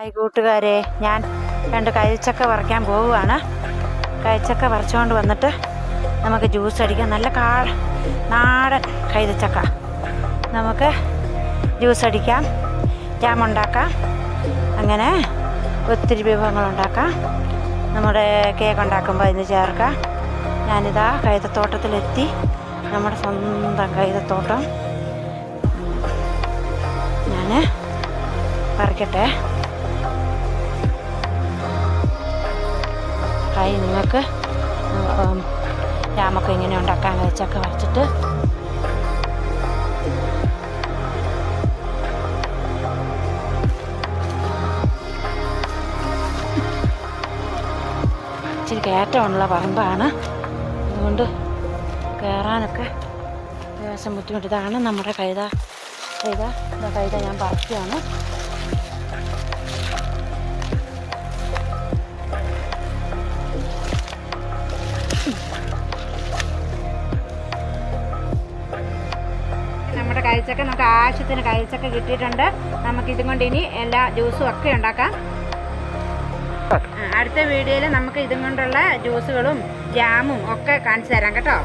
Hi കൂട്ടുകാരെ, ഞാൻ 2 കൈച്ചക്ക പറിക്കാൻ പോവുകയാണ്. കൈച്ചക്ക പറിച്ചുകൊണ്ട് വന്നിട്ട് നമുക്ക് ജ്യൂസ് അടിക്കാം. നല്ല നാടൻ കൈതച്ചക്ക നമുക്ക് ജ്യൂസ് അടിക്കാം, ജാം ഉണ്ടാക്കാം, അങ്ങനെ ഒത്തിരി വിഭവങ്ങൾ ഉണ്ടാക്കാം. നമ്മുടെ കേക്ക് ഉണ്ടാക്കുമ്പോൾ അതിന് ചേർക്കാം. ഞാനിതാ കൈതത്തോട്ടത്തിലെത്തി. നമ്മുടെ സ്വന്തം കൈതത്തോട്ടം. ഞാൻ പറിക്കട്ടെ. ഹായ്, നിങ്ങൾക്ക് ജാമൊക്കെ ഇങ്ങനെ ഉണ്ടാക്കാൻ കൈച്ചക്ക പറിച്ചിട്ട് ഇച്ചിരി കയറ്റമുള്ള പറമ്പാണ്, അതുകൊണ്ട് കയറാനൊക്കെ ലേശം ബുദ്ധിമുട്ട്. ഇതാണ് നമ്മുടെ കൈത ഞാൻ പറിക്കുകയാണ്. നമ്മുടെ കൈച്ചക്ക നമുക്ക് ആവശ്യത്തിന് കൈച്ചക്ക കിട്ടിയിട്ടുണ്ട്. നമുക്കിതും കൊണ്ട് ഇനി എല്ലാ ജ്യൂസും ഒക്കെ ഉണ്ടാക്കാം. അടുത്ത വീഡിയോയിൽ നമുക്ക് ഇതും കൊണ്ടുള്ള ജ്യൂസുകളും ജാമും ഒക്കെ കാണിച്ചു തരാം കേട്ടോ.